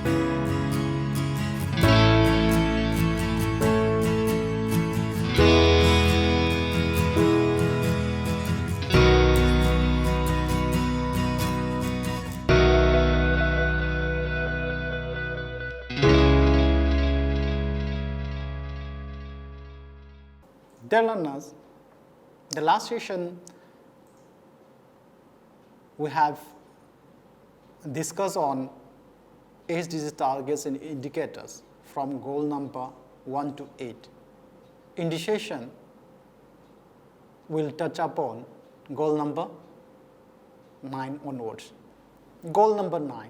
Dear learners, the last session we have discussed on SDGs targets and indicators from goal number 1 to 8. In this session, we'll touch upon goal number 9 onwards. Goal number 9,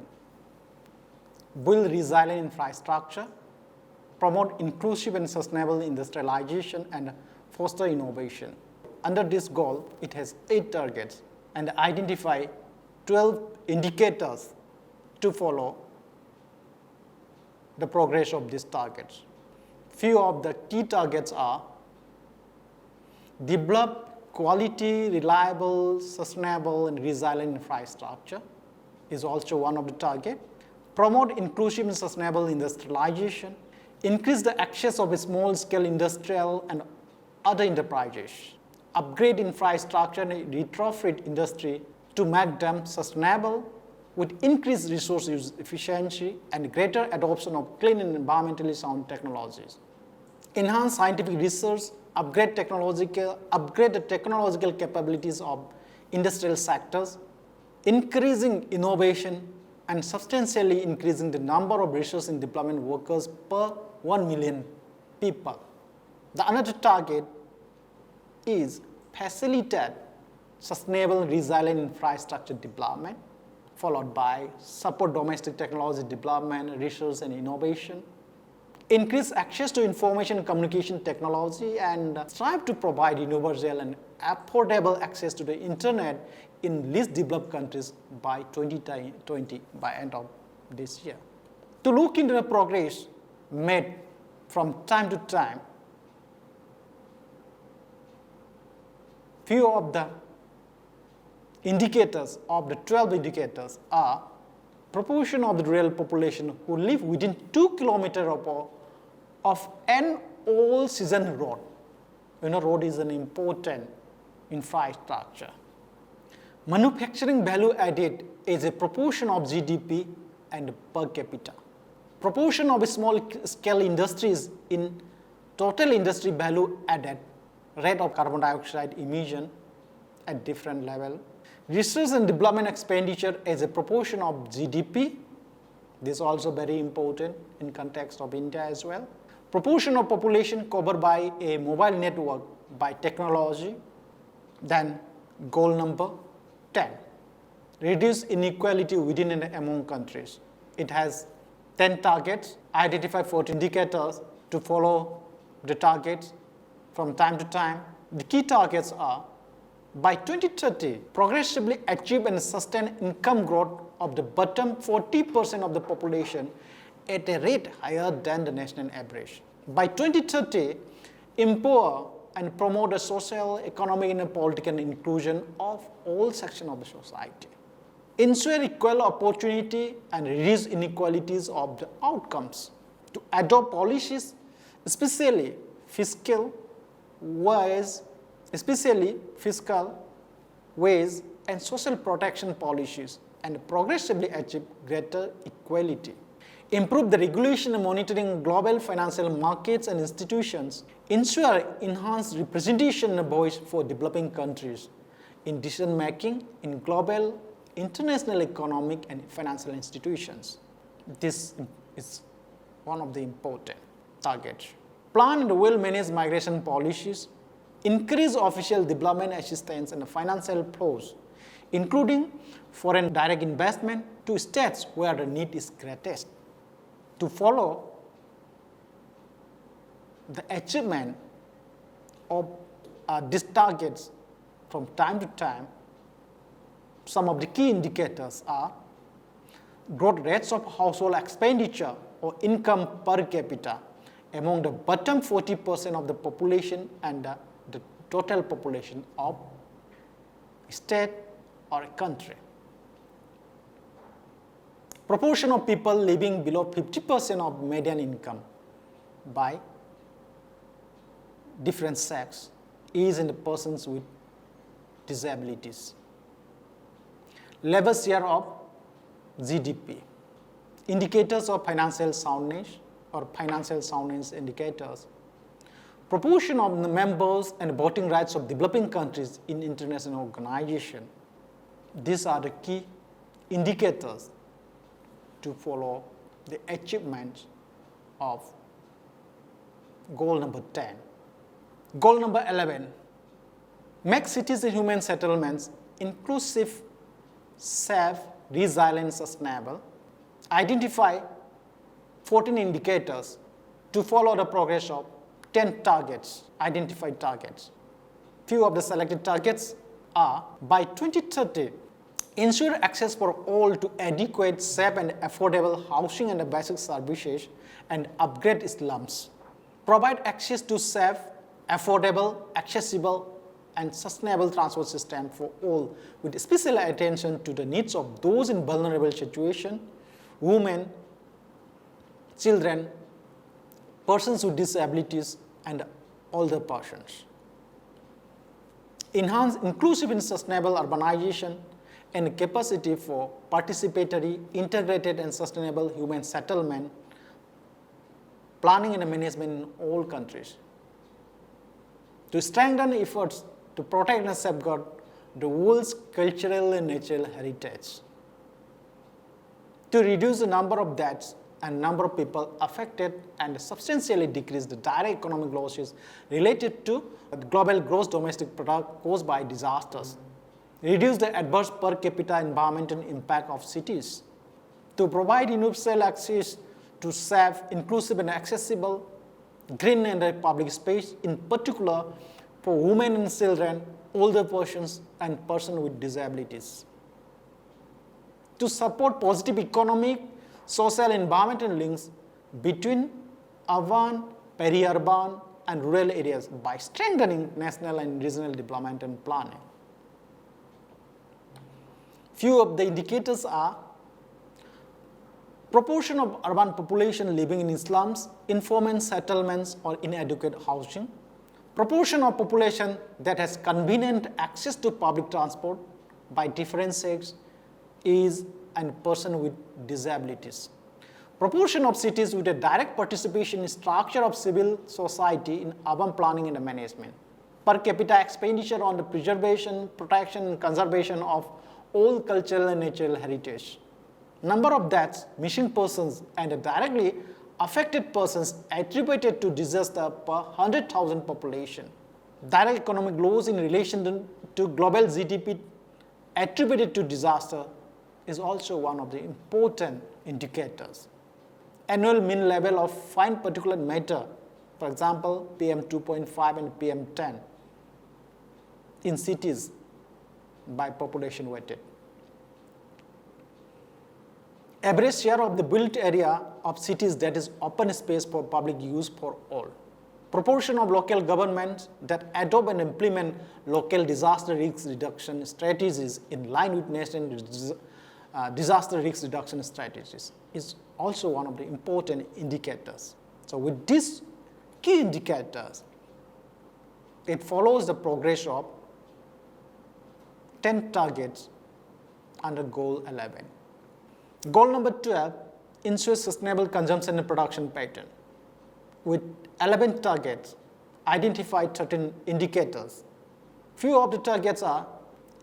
build resilient infrastructure, promote inclusive and sustainable industrialization, and foster innovation. Under this goal, it has 8 targets and identify 12 indicators to follow the progress of these targets. Few of the key targets are: develop quality, reliable, sustainable, and resilient infrastructure is also one of the targets. Promote inclusive and sustainable industrialization. Increase the access of small-scale industrial and other enterprises. Upgrade infrastructure and retrofit industry to make them sustainable with increased resource use efficiency and greater adoption of clean and environmentally sound technologies. Enhance scientific research, upgrade the technological capabilities of industrial sectors, increasing innovation and substantially increasing the number of research and development workers per 1 million people. The another target is facilitate sustainable resilient infrastructure development, followed by support domestic technology development, research and innovation, increase access to information and communication technology, and strive to provide universal and affordable access to the internet in least developed countries by 2020, by end of this year. To look into the progress made from time to time, few of the indicators of the 12 indicators are proportion of the rural population who live within 2 kilometers of an all-season road. Road is an important infrastructure. Manufacturing value added is a proportion of GDP and per capita. Proportion of small-scale industries in total industry value added, rate of carbon dioxide emission at different level. Research and development expenditure as a proportion of GDP. This is also very important in context of India as well. Proportion of population covered by a mobile network by technology. Then goal number 10, reduce inequality within and among countries. It has 10 targets, identify 14 indicators to follow the targets from time to time. The key targets are: by 2030, progressively achieve and sustain income growth of the bottom 40% of the population at a rate higher than the national average. By 2030, empower and promote the social, economic, and political inclusion of all sections of the society. Ensure equal opportunity and reduce inequalities of the outcomes. To adopt policies, especially fiscal ways and social protection policies, and progressively achieve greater equality. Improve the regulation and monitoring global financial markets and institutions. Ensure enhanced representation and voice for developing countries in decision making in global, international economic and financial institutions. This is one of the important targets. Plan and well-managed migration policies. Increase official development assistance and financial flows, including foreign direct investment to states where the need is greatest. To follow the achievement of these targets from time to time, some of the key indicators are: growth rates of household expenditure or income per capita among the bottom 40% of the population and the total population of a state or a country. proportion of people living below 50% of median income by different sex is in the persons with disabilities. Labor share of GDP. Indicators of financial soundness or financial soundness indicators. Proportion of the members and voting rights of developing countries in international organizations. These are the key indicators to follow the achievements of goal number 10. Goal number 11, make cities and human settlements inclusive, safe, resilient, sustainable. Identify 14 indicators to follow the progress of 10 targets, identified targets. Few of the selected targets are, by 2030, ensure access for all to adequate, safe and affordable housing and basic services and upgrade slums. Provide access to safe, affordable, accessible and sustainable transport system for all with special attention to the needs of those in vulnerable situations, women, children, persons with disabilities and older persons. Enhance inclusive and sustainable urbanization and capacity for participatory, integrated and sustainable human settlement, planning and management in all countries. To strengthen efforts to protect and safeguard the world's cultural and natural heritage. To reduce the number of deaths and number of people affected and substantially decrease the direct economic losses related to the global gross domestic product caused by disasters. Reduce the adverse per capita environmental impact of cities. To provide universal access to safe, inclusive and accessible green and public space, in particular for women and children, older persons and persons with disabilities. To support positive economic, social and environmental links between urban, peri-urban and rural areas by strengthening national and regional development and planning. Few of the indicators are proportion of urban population living in slums, informal settlements or inadequate housing, proportion of population that has convenient access to public transport by different sex, age and person with disabilities. Proportion of cities with a direct participation in structure of civil society in urban planning and management. Per capita expenditure on the preservation, protection and conservation of all cultural and natural heritage. Number of deaths, missing persons and directly affected persons attributed to disaster per 100,000 population. Direct economic loss in relation to global GDP attributed to disaster is also one of the important indicators. Annual mean level of fine particulate matter, for example, PM2.5 and PM10 in cities by population weighted. Average share of the built area of cities that is open space for public use for all. Proportion of local governments that adopt and implement local disaster risk reduction strategies in line with national disaster risk reduction strategies is also one of the important indicators. So with these key indicators, it follows the progress of 10 targets under goal 11. Goal number 12, ensure sustainable consumption and production pattern. With 11 targets, identify 13 indicators. Few of the targets are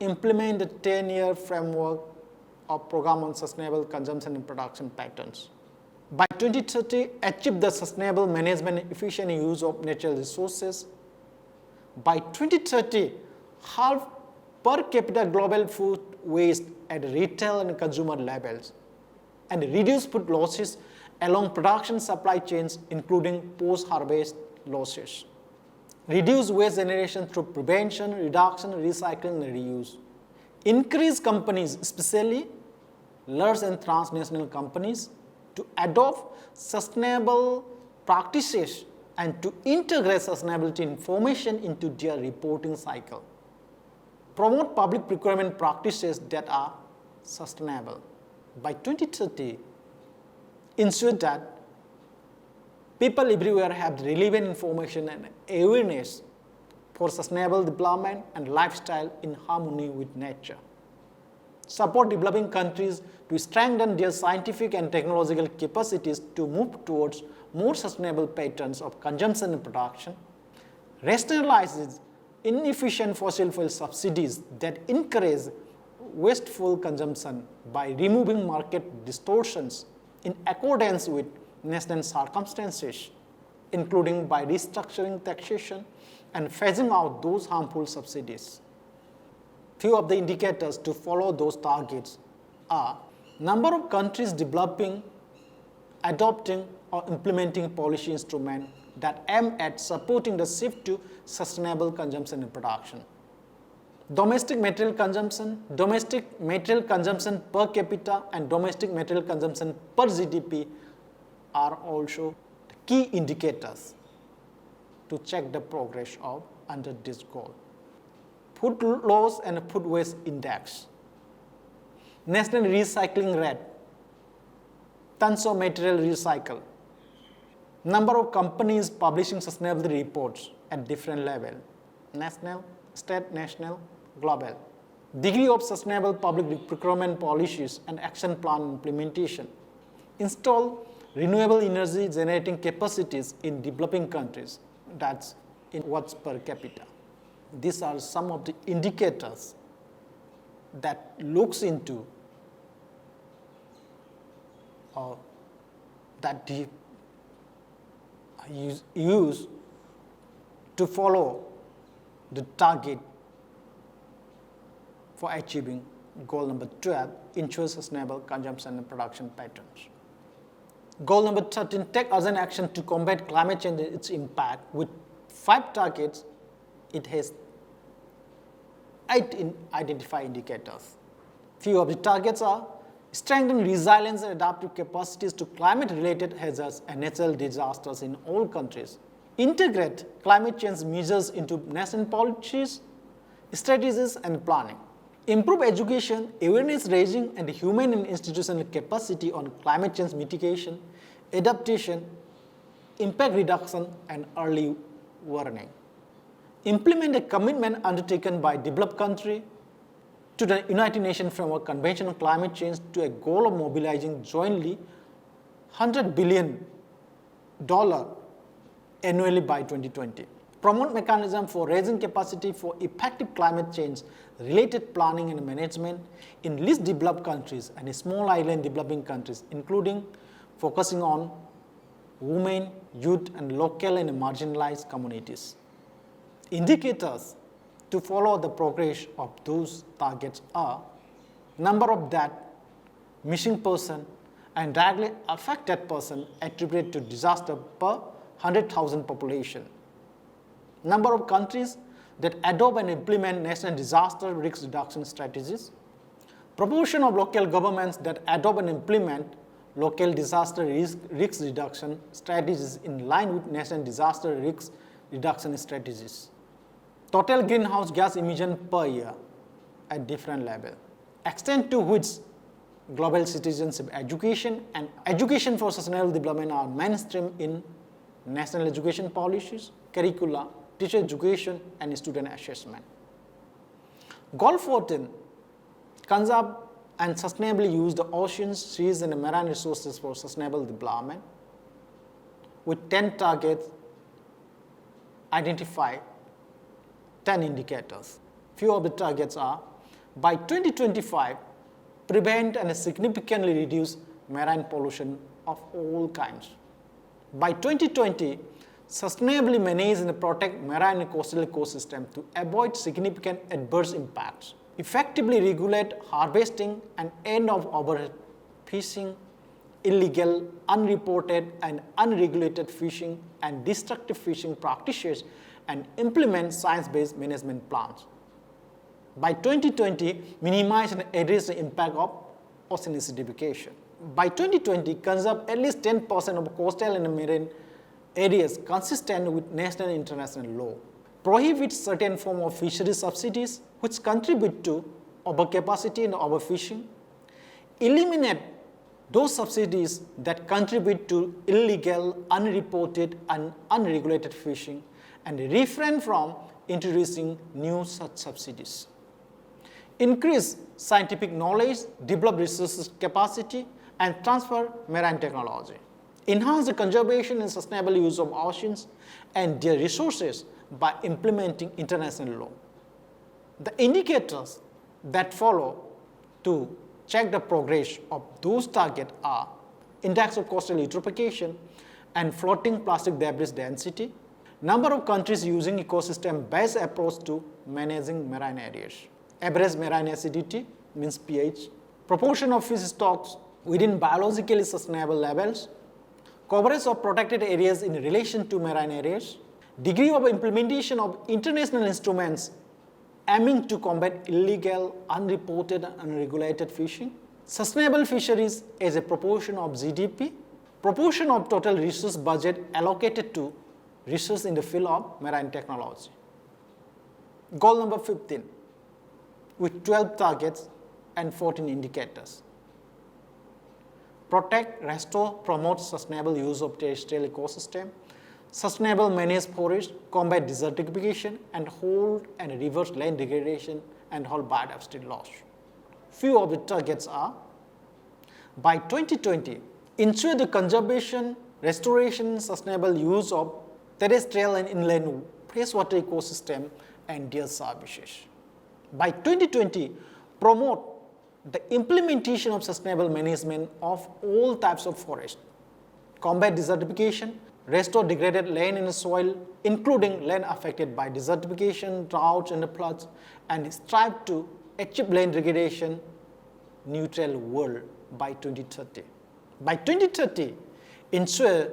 implement the 10-year framework of program on sustainable consumption and production patterns. By 2030, achieve the sustainable management and efficient use of natural resources. By 2030, halve per capita global food waste at retail and consumer levels, and reduce food losses along production supply chains, including post-harvest losses. Reduce waste generation through prevention, reduction, recycling, and reuse. Increase companies, especially large and transnational companies, to adopt sustainable practices and to integrate sustainability information into their reporting cycle. Promote public procurement practices that are sustainable. by 2030, ensure that people everywhere have relevant information and awareness for sustainable development and lifestyle in harmony with nature. Support developing countries to strengthen their scientific and technological capacities to move towards more sustainable patterns of consumption and production. Rationalizes inefficient fossil fuel subsidies that encourage wasteful consumption by removing market distortions in accordance with national circumstances, including by restructuring taxation and phasing out those harmful subsidies. Few of the indicators to follow those targets are number of countries developing, adopting, or implementing policy instruments that aim at supporting the shift to sustainable consumption and production. Domestic material consumption per capita, and domestic material consumption per GDP are also the key indicators to check the progress of under this goal. Food loss and food waste index, national recycling rate, tons of material recycled, number of companies publishing sustainability reports at different levels, national, state, national, global, degree of sustainable public procurement policies and action plan implementation, install renewable energy generating capacities in developing countries, that's in watts per capita. These are some of the indicators that looks into that use to follow the target for achieving goal number 12, ensure sustainable consumption and production patterns. Goal number 13, take urgent action to combat climate change and its impact. With 5 targets, it has 8 identified indicators. Few of the targets are strengthen resilience and adaptive capacities to climate-related hazards and natural disasters in all countries. Integrate climate change measures into national policies, strategies, and planning. Improve education, awareness raising, and human and institutional capacity on climate change mitigation, adaptation, impact reduction, and early warning. Implement a commitment undertaken by developed country to the United Nations Framework Convention on Climate Change to a goal of mobilizing jointly $100 billion annually by 2020. Promote mechanism for raising capacity for effective climate change related planning and management in least developed countries and small island developing countries, including focusing on women, youth, and local and marginalized communities. Indicators to follow the progress of those targets are number of dead, missing person, and directly affected person attributed to disaster per 100,000 population. Number of countries that adopt and implement national disaster risk reduction strategies. Proportion of local governments that adopt and implement local disaster risk reduction strategies in line with national disaster risk reduction strategies. Total greenhouse gas emission per year at different level. Extent to which global citizenship education and education for sustainable development are mainstream in national education policies, curricula, teacher education, and student assessment. Goal 14, conserve and sustainably use the oceans, seas, and marine resources for sustainable development. With 10 targets, identify 10 indicators. Few of the targets are, by 2025, prevent and significantly reduce marine pollution of all kinds. By 2020, sustainably manage and protect marine and coastal ecosystem to avoid significant adverse impacts. Effectively regulate harvesting and end of overfishing, illegal, unreported, and unregulated fishing and destructive fishing practices, and implement science-based management plans. By 2020, minimize and address the impact of ocean acidification. By 2020, conserve at least 10% of coastal and marine areas consistent with national and international law. Prohibit certain forms of fishery subsidies which contribute to overcapacity and overfishing. eliminate those subsidies that contribute to illegal, unreported, and unregulated fishing, and refrain from introducing new such subsidies. Increase scientific knowledge, develop resources capacity, and transfer marine technology. Enhance the conservation and sustainable use of oceans and their resources by implementing international law. The indicators that follow to check the progress of those targets are index of coastal eutrophication and floating plastic debris density, number of countries using ecosystem-based approach to managing marine areas, average marine acidity means pH, proportion of fish stocks within biologically sustainable levels, coverage of protected areas in relation to marine areas, degree of implementation of international instruments aiming to combat illegal, unreported, and unregulated fishing, sustainable fisheries as a proportion of GDP, proportion of total resource budget allocated to research in the field of marine technology. Goal number 15, with 12 targets and 14 indicators. Protect, restore, promote sustainable use of terrestrial ecosystem, sustainable manage forest, combat desertification, and hold and reverse land degradation and halt biodiversity loss. Few of the targets are: by 2020, ensure the conservation, restoration, sustainable use of terrestrial and inland freshwater ecosystem and their services. By 2020, promote the implementation of sustainable management of all types of forest, combat desertification, restore degraded land and soil, including land affected by desertification, droughts, and floods, and strive to achieve land degradation neutral world by 2030. By 2030, ensure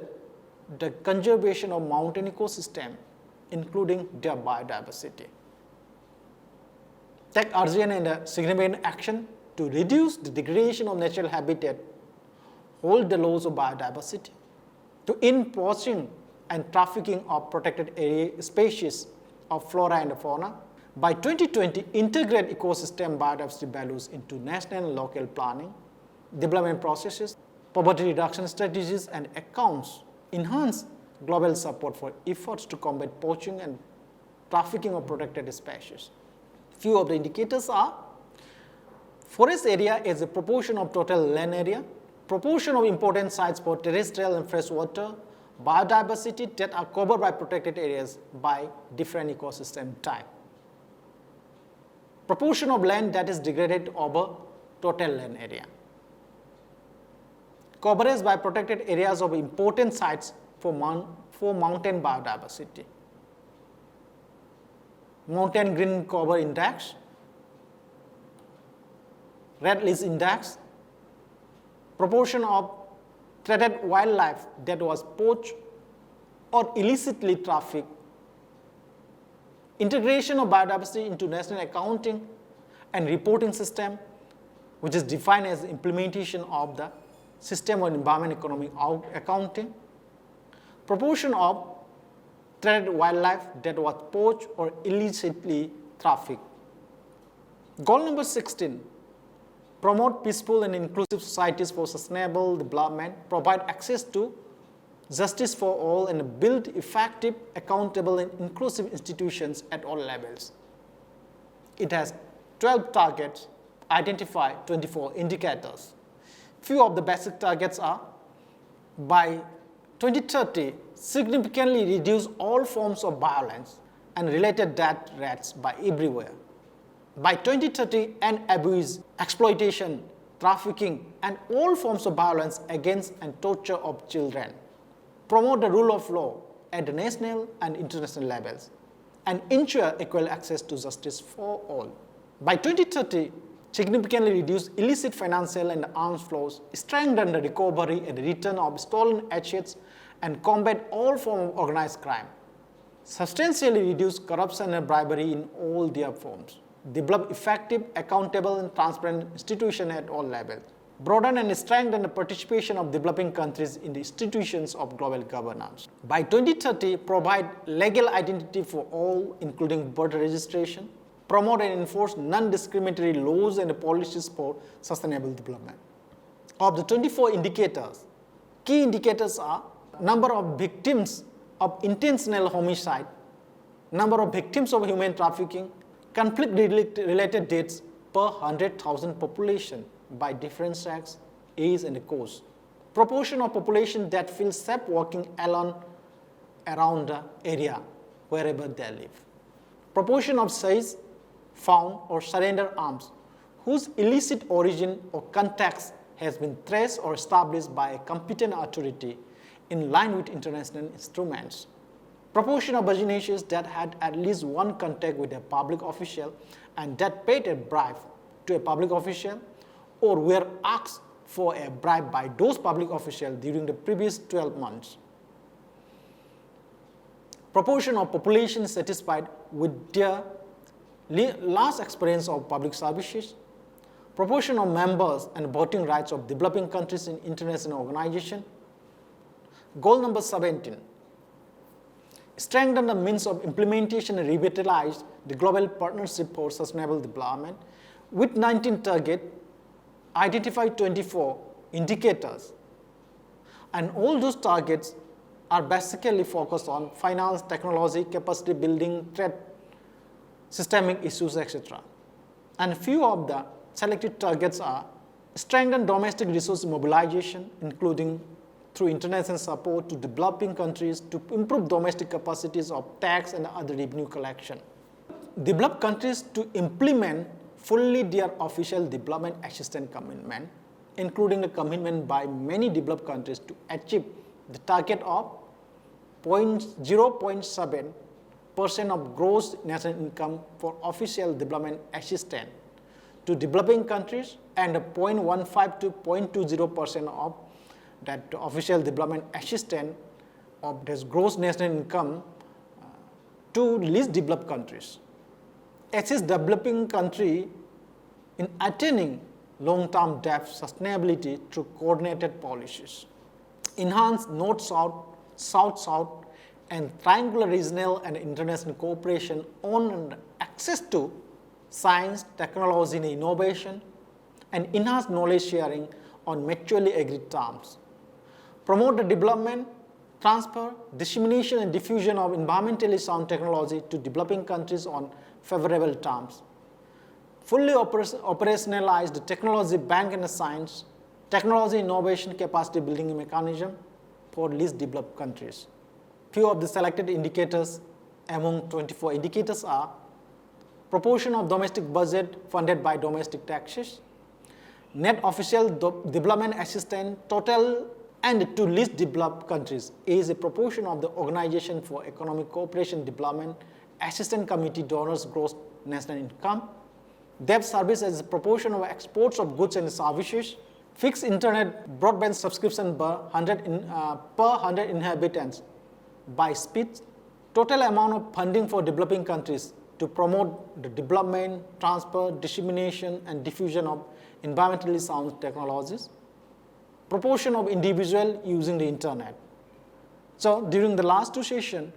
the conservation of mountain ecosystem, including their biodiversity. Take urgent and significant action to reduce the degradation of natural habitat, hold the laws of biodiversity, to end poaching and trafficking of protected area species of flora and fauna. By 2020, integrate ecosystem biodiversity values into national and local planning, development processes, poverty reduction strategies and accounts, enhance global support for efforts to combat poaching and trafficking of protected species. Few of the indicators are: forest area as a proportion of total land area, proportion of important sites for terrestrial and freshwater, biodiversity that are covered by protected areas by different ecosystem type, proportion of land that is degraded over total land area, coverage by protected areas of important sites for mountain biodiversity, mountain green cover index, red list index, proportion of threatened wildlife that was poached or illicitly trafficked, integration of biodiversity into national accounting and reporting system, which is defined as the implementation of the system of environment economic accounting, proportion of threatened wildlife that was poached or illicitly trafficked. Goal number 16, promote peaceful and inclusive societies for sustainable development, provide access to justice for all, and build effective, accountable, and inclusive institutions at all levels. It has 12 targets, identify 24 indicators. Few of the basic targets are: by 2030, significantly reduce all forms of violence and related death rates by everywhere. By 2030, end abuse, exploitation, trafficking, and all forms of violence against and torture of children. Promote the rule of law at the national and international levels, and ensure equal access to justice for all. By 2030, significantly reduce illicit financial and arms flows, strengthen the recovery and return of stolen assets, and combat all forms of organized crime. Substantially reduce corruption and bribery in all their forms. Develop effective, accountable, and transparent institutions at all levels. Broaden and strengthen the participation of developing countries in the institutions of global governance. By 2030, provide legal identity for all, including birth registration. Promote and enforce non-discriminatory laws and policies for sustainable development. Of the 24 indicators, key indicators are number of victims of intentional homicide, number of victims of human trafficking, conflict-related deaths per 100,000 population by different sex, age and cause, proportion of population that feels safe walking alone around the area wherever they live, proportion of seized, found or surrendered arms whose illicit origin or context has been traced or established by a competent authority in line with international instruments, proportion of beneficiaries that had at least one contact with a public official and that paid a bribe to a public official or were asked for a bribe by those public officials during the previous 12 months, proportion of population satisfied with their last experience of public services, proportion of members and voting rights of developing countries in international organizations. Goal number 17, strengthen the means of implementation and revitalize the Global Partnership for Sustainable Development with 19 targets, identify 24 indicators, and all those targets are basically focused on finance, technology, capacity building, trade, systemic issues, etc. And few of the selected targets are strengthen domestic resource mobilization, including through international support to developing countries to improve domestic capacities of tax and other revenue collection. Developed countries to implement fully their official development assistance commitment, including a commitment by many developed countries to achieve the target of 0.7% of gross national income for official development assistance to developing countries and 0.15 to 0.20% of that official development assistance of this gross national income to least developed countries. Assist developing country in attaining long-term debt sustainability through coordinated policies. Enhance North-South, South-South, and triangular regional and international cooperation on access to science, technology, and innovation, and enhance knowledge sharing on mutually agreed terms. Promote the development, transfer, dissemination, and diffusion of environmentally sound technology to developing countries on favorable terms. Fully operationalize the technology bank and the science, technology innovation capacity building mechanism for least developed countries. Few of the selected indicators among 24 indicators are proportion of domestic budget funded by domestic taxes, net official development assistance total and to least developed countries is a proportion of the Organization for Economic Cooperation Development Assistance Committee donors' gross national income, debt service as a proportion of exports of goods and services, fixed internet broadband subscription per 100 inhabitants by speed, total amount of funding for developing countries to promote the development, transfer, dissemination, and diffusion of environmentally sound technologies, proportion of individuals using the internet. So during the last two sessions,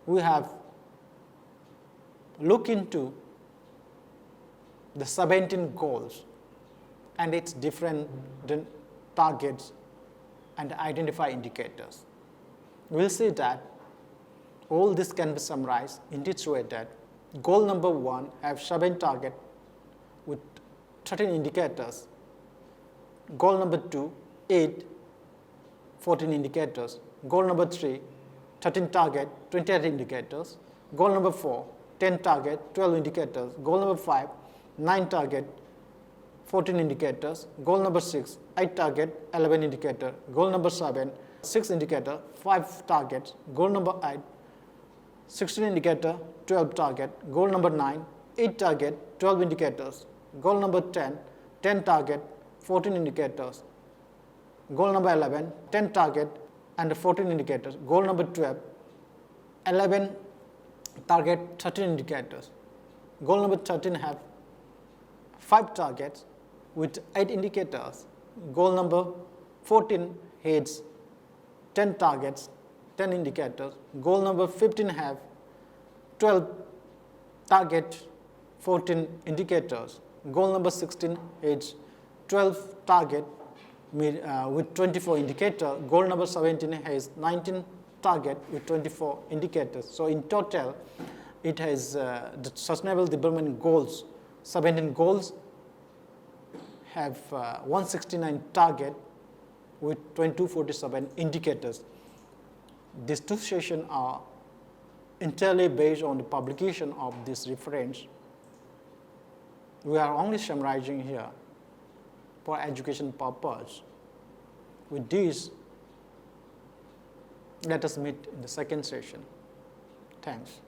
we have looked into the 17 goals and its different targets and identify indicators. We'll see that all this can be summarized in this way that goal number 1 have 7 targets with 13 indicators. Goal number 2, 8, 14 indicators. Goal number 3, 13 target, 28 indicators. Goal number 4, 10 target, 12 indicators. Goal number 5, 9 target, 14 indicators. Goal number 6, 8 target, 11 indicator. Goal number 7, 6 indicator, 5 targets. Goal number 8, 16 indicator, 12 target. Goal number 9, 8 target, 12 indicators. Goal number 10, 10 target, 14 indicators. Goal number 11, 10 target and 14 indicators. Goal number 12, 11 target, 13 indicators. Goal number 13 have 5 targets with 8 indicators. Goal number 14 has 10 targets, 10 indicators. Goal number 15 have 12 targets, 14 indicators. Goal number 16 is 12 target, with 24 indicators. Goal number 17 has 19 target with 24 indicators. So in total, it has the Sustainable Development Goals, 17 goals have 169 target with 2247 indicators. These two sessions are entirely based on the publication of this reference. We are only summarizing here for education purpose. With this, let us meet in the second session. Thanks.